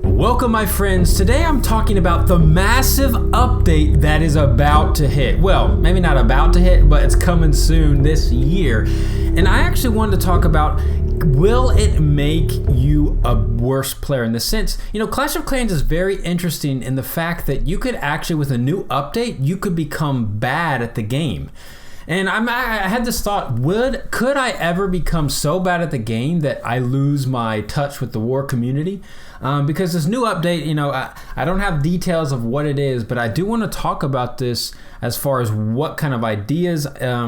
Welcome, my friends. Today I'm talking about the massive update that is about to hit. Well, maybe not about to hit, but it's coming soon this year. And I actually wanted to talk about, will it make you a worse player? In the sense, Clash of Clans is very interesting in the fact that you could actually, with a new update, you could become bad at the game. And I had this thought, could I ever become so bad at the game that I lose my touch with the war community? Because this new update, I don't have details of what it is, but I do want to talk about this as far as what kind of ideas I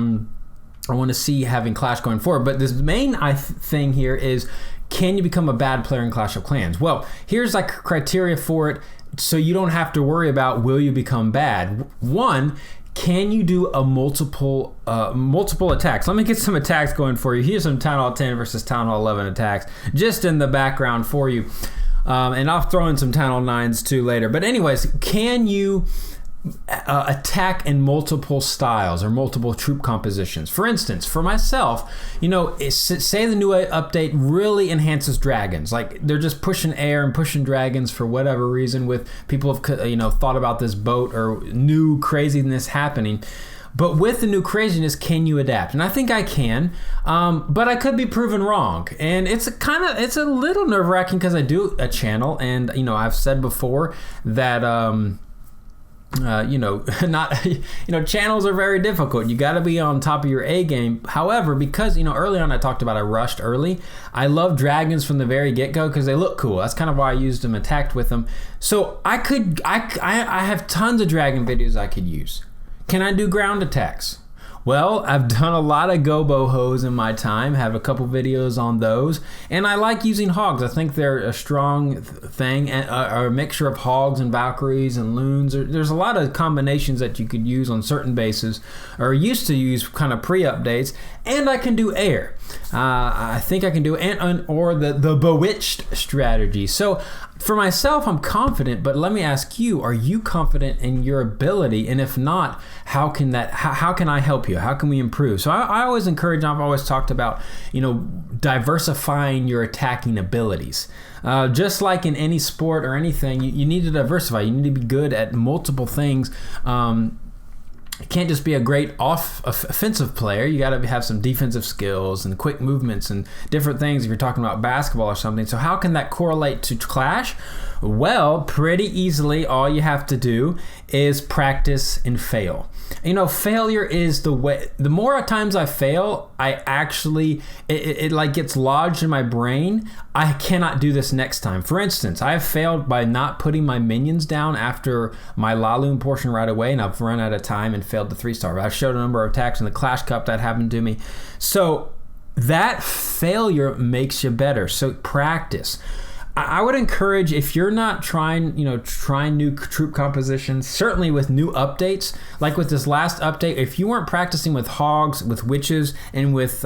want to see having Clash going forward. But this main thing here is, can you become a bad player in Clash of Clans? Well, here's like criteria for it, so you don't have to worry about will you become bad. One, can you do a multiple attacks? Let me get some attacks going for you. Here's some Town Hall 10 versus Town Hall 11 attacks just in the background for you. And I'll throw in some Town Hall 9s too later. But anyways, can you attack in multiple styles or multiple troop compositions? For instance, for myself, say the new update really enhances dragons. Like they're just pushing air and pushing dragons for whatever reason, with people have thought about this boat or new craziness happening. But with the new craziness, can you adapt? And I think I can, but I could be proven wrong. And it's a little nerve-wracking because I do a channel, and I've said before that channels are very difficult. You got to be on top of your A game. However, because early on I talked about I rushed early. I love dragons from the very get-go because they look cool. That's kind of why I used them, attacked with them. So I have tons of dragon videos I could use. Can I do ground attacks? Well, I've done a lot of gobo hoes in my time, have a couple videos on those, and I like using hogs. I think they're a strong thing, and a mixture of hogs and Valkyries and loons. There's a lot of combinations that you could use on certain bases, or used to use kind of pre-updates, and I can do air. I think I can do or the bewitched strategy. So for myself, I'm confident, but let me ask you, are you confident in your ability? And if not, how can I help you? How can we improve? So I always encourage, I've always talked about, diversifying your attacking abilities. Just like in any sport or anything, you need to diversify. You need to be good at multiple things. You can't just be a great offensive player. You got to have some defensive skills and quick movements and different things if you're talking about basketball or something. So how can that correlate to Clash? Well, pretty easily. All you have to do is practice and fail. Failure is the way. The more times I fail, I actually, it like gets lodged in my brain. I cannot do this next time. For instance, I have failed by not putting my minions down after my Laloon portion right away, and I've run out of time and failed the 3-star. I've showed a number of attacks in the Clash Cup that happened to me. So that failure makes you better. So practice. I would encourage, if you're not trying new troop compositions, certainly with new updates, like with this last update, if you weren't practicing with hogs, with witches, and with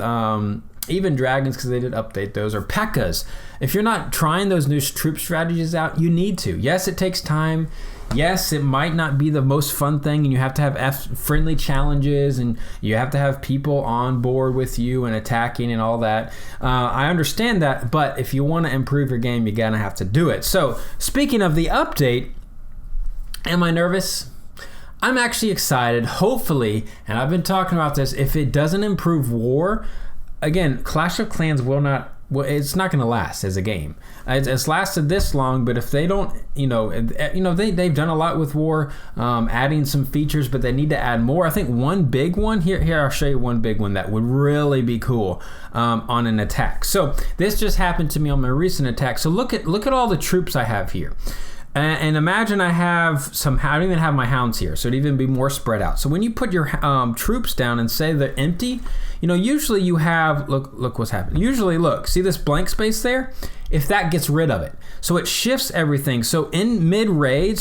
even dragons, because they did update those, or P.E.K.K.A.s, if you're not trying those new troop strategies out, you need to. Yes, it takes time. Yes, it might not be the most fun thing, and you have to have friendly challenges, and you have to have people on board with you and attacking and all that. I understand that, but if you want to improve your game, you're going to have to do it. So, speaking of the update, am I nervous? I'm actually excited, hopefully, and I've been talking about this, if it doesn't improve war, again, Clash of Clans it's not going to last as a game. It's lasted this long, but if they don't, they've done a lot with war, adding some features, but they need to add more. I think one big one here, I'll show you one big one that would really be cool on an attack. So this just happened to me on my recent attack. So look at all the troops I have here. And imagine I don't even have my hounds here, so it'd even be more spread out. So when you put your troops down and say they're empty, usually you have, look what's happening. Usually, see this blank space there? If that gets rid of it. So it shifts everything. So in mid-raid,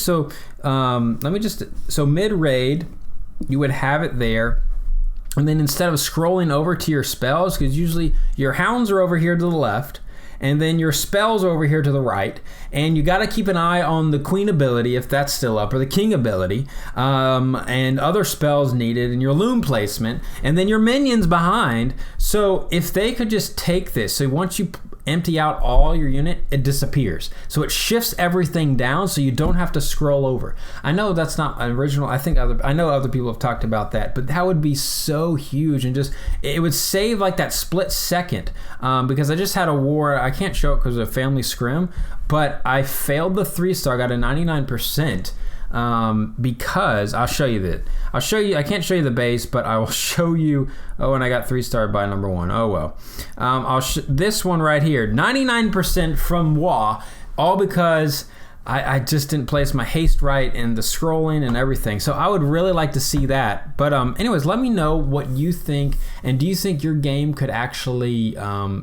mid-raid, you would have it there. And then instead of scrolling over to your spells, because usually your hounds are over here to the left, and then your spells over here to the right, and you got to keep an eye on the queen ability if that's still up, or the king ability, and other spells needed, and your loom placement, and then your minions behind. So if they could just take this, so once you empty out all your unit, it disappears. So it shifts everything down so you don't have to scroll over. I know that's not original. I know other people have talked about that, but that would be so huge, and just it would save like that split second. Because I just had a war. I can't show it because of a family scrim, but I failed the 3-star, got a 99%. Because I'll show you that. I can't show you the base, but I will show you. Oh, and I got 3-starred by number 1. Oh well. This one right here, 99% from WA, all because I just didn't place my haste right and the scrolling and everything. So I would really like to see that. But anyways, let me know what you think, and do you think your game could actually,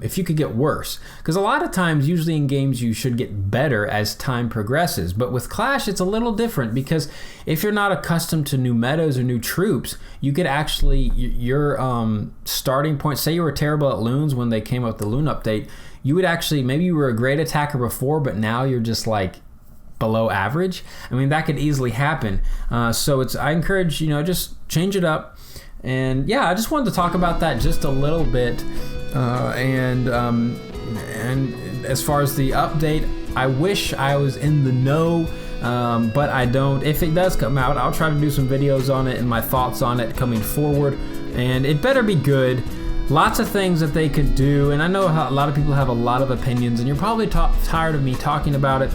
if you could get worse? Because a lot of times, usually in games, you should get better as time progresses. But with Clash, it's a little different, because if you're not accustomed to new metas or new troops, you could actually, your starting point, say you were terrible at loons when they came out with the loon update, you would actually, maybe you were a great attacker before, but now you're just like below average. I mean, that could easily happen. So I encourage, just change it up. And yeah, I just wanted to talk about that just a little bit. And as far as the update, I wish I was in the know, but I don't. If it does come out, I'll try to do some videos on it and my thoughts on it coming forward. And it better be good. Lots of things that they could do. And I know a lot of people have a lot of opinions, and you're probably tired of me talking about it.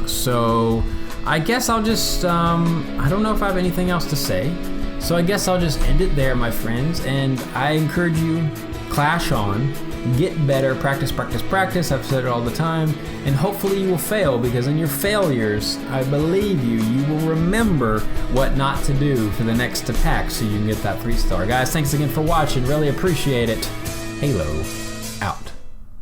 So I guess I'll just, I don't know if I have anything else to say. So I guess I'll just end it there, my friends. And I encourage you, clash on, get better, practice, practice, practice. I've said it all the time. And hopefully you will fail, because in your failures, I believe you will remember what not to do for the next attack so you can get that 3-star. Guys, thanks again for watching. Really appreciate it. Halo.